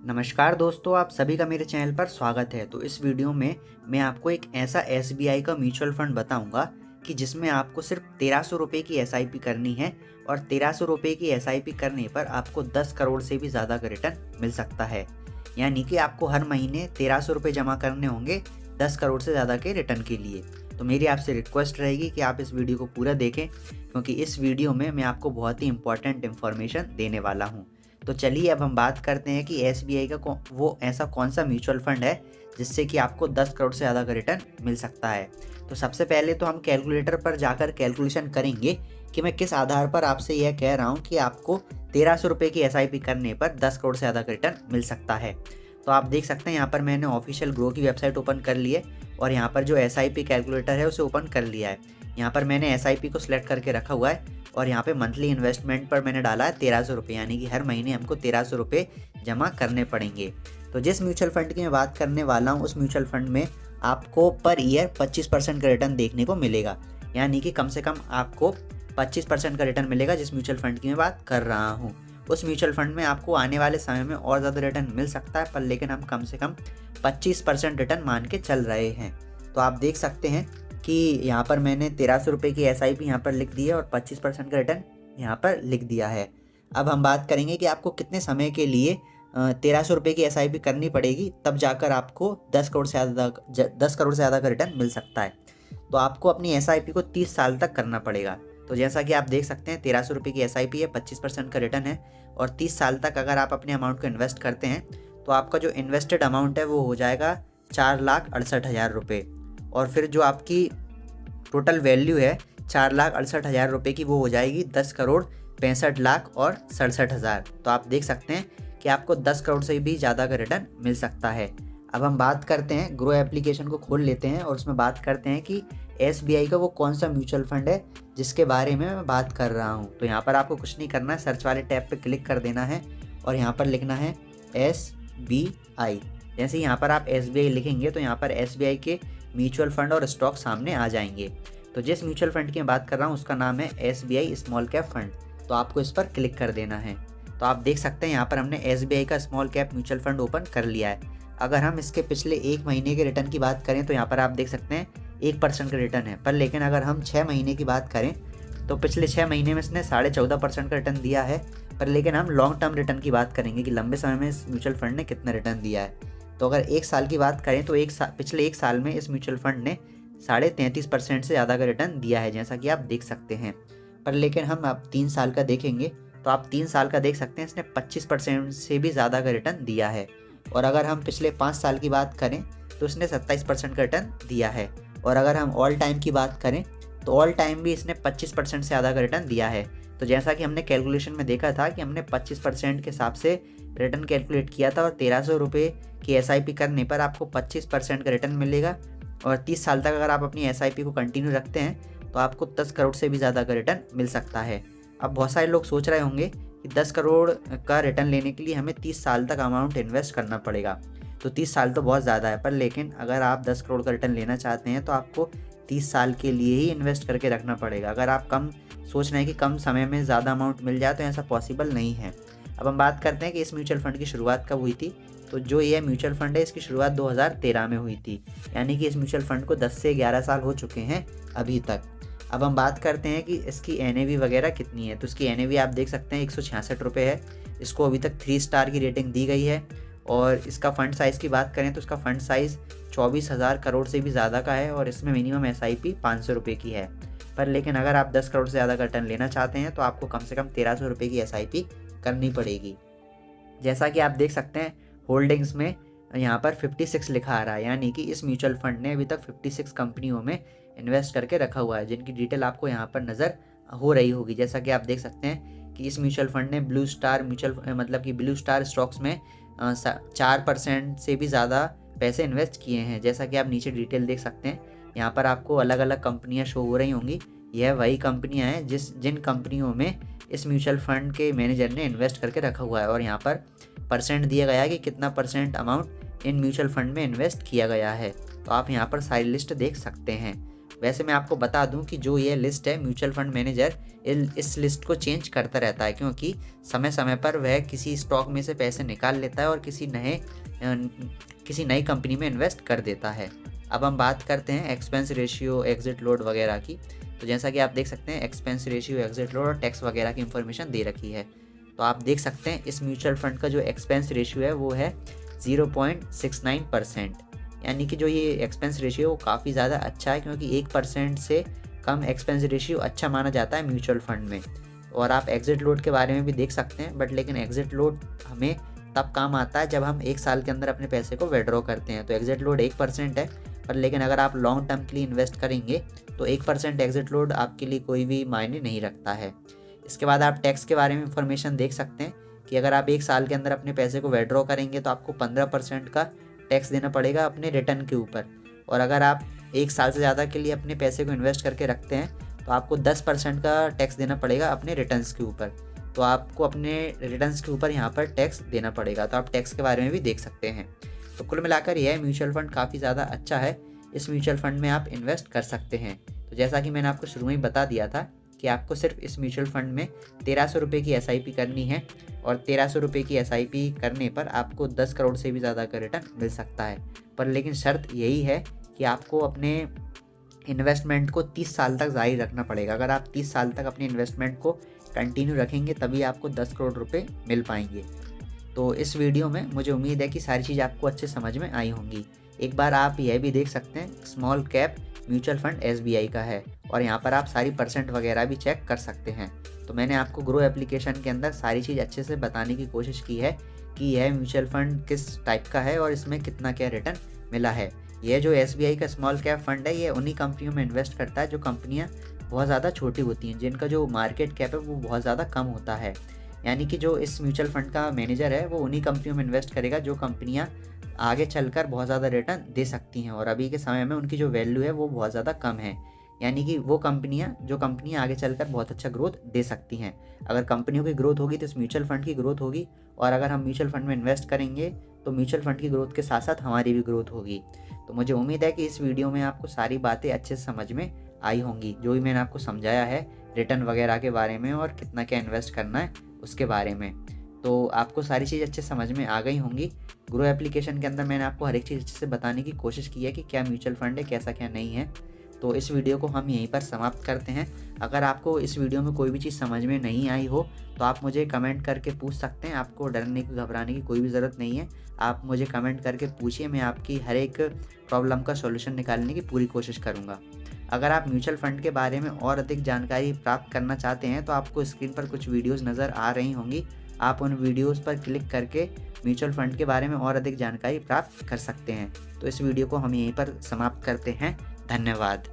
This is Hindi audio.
नमस्कार दोस्तों, आप सभी का मेरे चैनल पर स्वागत है। तो इस वीडियो में मैं आपको एक ऐसा एसबीआई का म्यूचुअल फंड बताऊंगा कि जिसमें आपको सिर्फ 1300 रुपये की एसआईपी करनी है और 1300 रुपये की एसआईपी करने पर आपको 10 करोड़ से भी ज़्यादा का रिटर्न मिल सकता है। यानी कि आपको हर महीने 1300 रुपये जमा करने होंगे 10 करोड़ से ज़्यादा के रिटर्न के लिए। तो मेरी आपसे रिक्वेस्ट रहेगी कि आप इस वीडियो को पूरा देखें, क्योंकि इस वीडियो में मैं आपको बहुत ही इंपॉर्टेंट इन्फॉर्मेशन देने वाला हूँ। तो चलिए अब हम बात करते हैं कि एसबीआई का वो ऐसा कौन सा म्यूचुअल फंड है जिससे कि आपको 10 करोड़ से ज़्यादा का रिटर्न मिल सकता है। तो सबसे पहले तो हम कैलकुलेटर पर जाकर कैलकुलेशन करेंगे कि मैं किस आधार पर आपसे यह कह रहा हूँ कि आपको 1300 रुपये की एसआईपी करने पर 10 करोड़ से ज़्यादा का रिटर्न मिल सकता है। तो आप देख सकते हैं यहाँ पर मैंने ऑफिशियल ग्रो की वेबसाइट ओपन कर ली है और यहाँ पर जो एसआईपी कैलकुलेटर है उसे ओपन कर लिया है। यहाँ पर मैंने एसआईपी को सिलेक्ट करके रखा हुआ है और यहाँ पे मंथली इन्वेस्टमेंट पर मैंने डाला है 1300 रुपये, यानी कि हर महीने हमको 1300 रुपये जमा करने पड़ेंगे। तो जिस म्यूचुअल फंड की मैं बात करने वाला हूँ उस म्यूचुअल फंड में आपको पर ईयर 25% का रिटर्न देखने को मिलेगा, यानी कि कम से कम आपको 25% का रिटर्न मिलेगा। जिस म्यूचुअल फंड की मैं बात कर रहा हूँ उस म्यूचुअल फंड में आपको आने वाले समय में और ज़्यादा रिटर्न मिल सकता है, पर लेकिन हम कम से कम 25% रिटर्न मान के चल रहे हैं। तो आप देख सकते हैं कि यहाँ पर मैंने 1300 रुपये की एसआईपी यहाँ पर लिख दी है और 25% का रिटर्न यहाँ पर लिख दिया है। अब हम बात करेंगे कि आपको कितने समय के लिए 1300 रुपये की एसआईपी करनी पड़ेगी, तब जाकर आपको 10 करोड़ से ज़्यादा का रिटर्न मिल सकता है। तो आपको अपनी एसआईपी को 30 साल तक करना पड़ेगा। तो जैसा कि आप देख सकते हैं 1300 रुपये की एसआईपी है, 25% का रिटर्न है और 30 साल तक अगर आप अपने अमाउंट को इन्वेस्ट करते हैं तो आपका जो इन्वेस्टेड अमाउंट है वो हो जाएगा 4,68,000 रुपये। और फिर जो आपकी टोटल वैल्यू है 4,68,000 रुपये की, वो हो जाएगी 10,65,67,000। तो आप देख सकते हैं कि आपको 10 करोड़ से भी ज़्यादा का रिटर्न मिल सकता है। अब हम बात करते हैं, ग्रो एप्लीकेशन को खोल लेते हैं और उसमें बात करते हैं कि एसबीआई का वो कौन सा म्यूचुअल फंड है जिसके बारे में मैं बात कर रहा हूँ। तो यहाँ पर आपको कुछ नहीं करना है, सर्च वाले टैब पे क्लिक कर देना है और यहाँ पर लिखना है एसबीआई। जैसे यहाँ पर आप एसबीआई लिखेंगे तो यहाँ पर एसबीआई के म्यूचुअल फंड और स्टॉक सामने आ जाएंगे। तो जिस म्यूचुअल फंड की मैं बात कर रहा हूँ उसका नाम है एसबीआई स्मॉल कैप फंड। तो आपको इस पर क्लिक कर देना है। तो आप देख सकते हैं यहाँ पर हमने एसबीआई का small cap mutual fund open कर लिया है। अगर हम इसके पिछले एक महीने के रिटर्न की बात करें तो यहाँ पर आप देख सकते हैं 1% का रिटर्न है, पर लेकिन अगर हम 6 महीने की बात करें तो पिछले 6 महीने में इसने 14.5% का रिटर्न दिया है। पर लेकिन हम लॉन्ग टर्म रिटर्न की बात करेंगे कि लंबे समय में इस म्यूचुअल फंड ने कितना रिटर्न दिया है। तो अगर एक साल की बात करें तो पिछले एक साल में इस म्यूचुअल फंड ने 33.5% से ज़्यादा का रिटर्न दिया है, जैसा कि आप देख सकते हैं। पर लेकिन हम अब 3 साल का देखेंगे तो आप 3 साल का देख सकते हैं इसने 25% से भी ज़्यादा का रिटर्न दिया है। और अगर हम पिछले 5 साल की बात करें तो इसने 27% का रिटर्न दिया है। और अगर हम ऑल टाइम की बात करें तो ऑल टाइम भी इसने 25% से ज़्यादा का रिटर्न दिया है। तो जैसा कि हमने कैलकुलेशन में देखा था कि हमने 25% के हिसाब से रिटर्न कैलकुलेट किया था और 1300 रुपये की एसआईपी करने पर आपको 25% का रिटर्न मिलेगा। और 30 साल तक अगर आप अपनी एसआईपी को कंटिन्यू रखते हैं तो आपको 10 करोड़ से भी ज़्यादा का रिटर्न मिल सकता है। अब बहुत सारे लोग सोच रहे होंगे कि 10 करोड़ का रिटर्न लेने के लिए हमें 30 साल तक अमाउंट इन्वेस्ट करना पड़ेगा। तो 30 साल तो बहुत ज़्यादा है, पर लेकिन अगर आप 10 करोड़ का रिटर्न लेना चाहते हैं तो आपको 30 साल के लिए ही इन्वेस्ट करके रखना पड़ेगा। अगर आप कम सोच रहे हैं कि कम समय में ज़्यादा अमाउंट मिल जाए तो ऐसा पॉसिबल नहीं है। अब हम बात करते हैं कि इस म्यूचुअल फंड की शुरुआत कब हुई थी। तो जो ये म्यूचुअल फंड है इसकी शुरुआत 2013 में हुई थी, यानी कि इस म्यूचुअल फंड को 10 से 11 साल हो चुके हैं अभी तक। अब हम बात करते हैं कि इसकी एनएवी वगैरह कितनी है। तो इसकी एनएवी आप देख सकते हैं 166 रुपये है। इसको अभी तक 3 स्टार की रेटिंग दी गई है। और इसका फ़ंड साइज़ की बात करें तो इसका फ़ंड साइज़ 24,000 करोड़ से भी ज़्यादा का है और इसमें मिनिमम एसआईपी 500 रुपये की है। पर लेकिन अगर आप 10 करोड़ से ज़्यादा का रिटर्न लेना चाहते हैं तो आपको कम से कम 1300 रुपये की एसआईपी करनी पड़ेगी। जैसा कि आप देख सकते हैं होल्डिंग्स में यहाँ पर 56 लिखा आ रहा है, यानी कि इस म्यूचुअल फंड ने अभी तक 56 कंपनियों में इन्वेस्ट करके रखा हुआ है, जिनकी डिटेल आपको यहाँ पर नज़र हो रही होगी। जैसा कि आप देख सकते हैं कि इस म्यूचुअल फंड ने ब्लू स्टार स्टॉक्स में 4% से भी ज़्यादा पैसे इन्वेस्ट किए हैं। जैसा कि आप नीचे डिटेल देख सकते हैं, यहाँ पर आपको अलग अलग कंपनियाँ शो हो रही होंगी। यह वही कंपनियाँ हैं जिन कंपनियों में इस म्यूचुअल फंड के मैनेजर ने इन्वेस्ट करके रखा हुआ है और यहाँ पर परसेंट दिया गया है कि कितना percent amount in mutual fund में इन्वेस्ट किया गया है। तो आप यहाँ पर सारी लिस्ट देख सकते हैं। वैसे मैं आपको बता दूं कि जो ये लिस्ट है, म्यूचुअल फंड मैनेजर इस लिस्ट को चेंज करता रहता है, क्योंकि समय समय पर वह किसी स्टॉक में से पैसे निकाल लेता है और किसी नई कंपनी में इन्वेस्ट कर देता है। अब हम बात करते हैं एक्सपेंस रेशियो, एग्जिट लोड वगैरह की। तो जैसा कि आप देख सकते हैं, एक्सपेंस रेशियो, एग्जिट लोड और टैक्स वगैरह की इन्फॉर्मेशन दे रखी है। तो आप देख सकते हैं इस म्यूचुअल फंड का जो एक्सपेंस रेशियो है वो है 0.69%। यानी कि जो ये एक्सपेंस रेशियो है वो काफ़ी ज़्यादा अच्छा है, क्योंकि 1% से कम एक्सपेंस रेशियो अच्छा माना जाता है म्यूचुअल फंड में। और आप एग्जिट लोड के बारे में भी देख सकते हैं, बट लेकिन एग्जिट लोड हमें तब काम आता है जब हम 1 साल के अंदर अपने पैसे को विड्रॉ करते हैं। तो एग्जिट लोड 1% है, पर लेकिन अगर आप लॉन्ग टर्म के लिए इन्वेस्ट करेंगे तो 1% एग्जिट लोड आपके लिए कोई भी मायने नहीं रखता है। इसके बाद आप टैक्स के बारे में इंफॉर्मेशन देख सकते हैं कि अगर आप 1 साल के अंदर अपने पैसे को विड्रॉ करेंगे तो आपको 15% का टैक्स देना पड़ेगा अपने रिटर्न के ऊपर। और अगर आप 1 साल से ज़्यादा के लिए अपने पैसे को इन्वेस्ट करके रखते हैं तो आपको 10% का टैक्स देना पड़ेगा अपने रिटर्न्स के ऊपर। तो आपको अपने रिटर्न्स के ऊपर यहाँ पर टैक्स देना पड़ेगा, तो आप टैक्स के बारे में भी देख सकते हैं। तो कुल मिलाकर यह म्यूचुअल फंड काफ़ी ज़्यादा अच्छा है, इस म्यूचुअल फंड में आप इन्वेस्ट कर सकते हैं। तो जैसा कि मैंने आपको शुरू में ही बता दिया था कि आपको सिर्फ इस म्यूचुअल फंड में 1300 रुपये की SIP करनी है, और 1300 रुपये की SIP करने पर आपको 10 करोड़ से भी ज़्यादा का रिटर्न मिल सकता है। पर लेकिन शर्त यही है कि आपको अपने इन्वेस्टमेंट को 30 साल तक जारी रखना पड़ेगा। अगर आप 30 साल तक अपने इन्वेस्टमेंट को कंटिन्यू रखेंगे तभी आपको 10 करोड़ रुपए मिल पाएंगे। तो इस वीडियो में मुझे उम्मीद है कि सारी चीज़ आपको अच्छे समझ में आई होंगी। एक बार आप यह भी देख सकते हैं, small cap mutual fund SBI का है, और यहाँ पर आप सारी परसेंट वगैरह भी चेक कर सकते हैं। तो मैंने आपको ग्रो एप्लीकेशन के अंदर सारी चीज़ अच्छे से बताने की कोशिश की है कि यह म्यूचुअल फंड किस टाइप का है और इसमें कितना क्या रिटर्न मिला है। यह जो SBI का स्मॉल कैप फंड है, ये उन्हीं कंपनियों में इन्वेस्ट करता है जो कंपनियाँ बहुत ज़्यादा छोटी होती हैं, जिनका जो मार्केट कैप है वो बहुत ज़्यादा कम होता है। यानी कि जो इस म्यूचुअल फंड का मैनेजर है वो उन्हीं कंपनियों में इन्वेस्ट करेगा जो कंपनियां आगे चलकर बहुत ज़्यादा रिटर्न दे सकती हैं, और अभी के समय में उनकी जो वैल्यू है वो बहुत ज़्यादा कम है। यानी कि वो कंपनियां आगे चलकर बहुत अच्छा ग्रोथ दे सकती हैं। अगर कंपनियों की ग्रोथ होगी तो इस म्यूचुअल फंड की ग्रोथ होगी, और अगर हम म्यूचुअल फंड में इन्वेस्ट करेंगे तो म्यूचुअल फंड की ग्रोथ के साथ साथ हमारी भी ग्रोथ होगी। तो मुझे उम्मीद है कि इस वीडियो में आपको सारी बातें अच्छे से समझ में आई होंगी, जो भी मैंने आपको समझाया है रिटर्न वगैरह के बारे में और कितना क्या इन्वेस्ट करना है उसके बारे में। तो आपको सारी चीज़ अच्छे समझ में आ गई होंगी। ग्रो एप्लीकेशन के अंदर मैंने आपको हर एक चीज़ अच्छे से बताने की कोशिश की है कि क्या म्यूचुअल फंड है, कैसा क्या नहीं है। तो इस वीडियो को हम यहीं पर समाप्त करते हैं। अगर आपको इस वीडियो में कोई भी चीज़ समझ में नहीं आई हो तो आप मुझे कमेंट करके पूछ सकते हैं। आपको डरने की, घबराने की कोई भी ज़रूरत नहीं है। आप मुझे कमेंट करके पूछिए, मैं आपकी हर एक प्रॉब्लम का सॉल्यूशन निकालने की पूरी कोशिश करूँगा। अगर आप म्यूचुअल फंड के बारे में और अधिक जानकारी प्राप्त करना चाहते हैं तो आपको स्क्रीन पर कुछ वीडियोस नज़र आ रही होंगी। आप उन वीडियोस पर क्लिक करके म्यूचुअल फंड के बारे में और अधिक जानकारी प्राप्त कर सकते हैं। तो इस वीडियो को हम यहीं पर समाप्त करते हैं। धन्यवाद।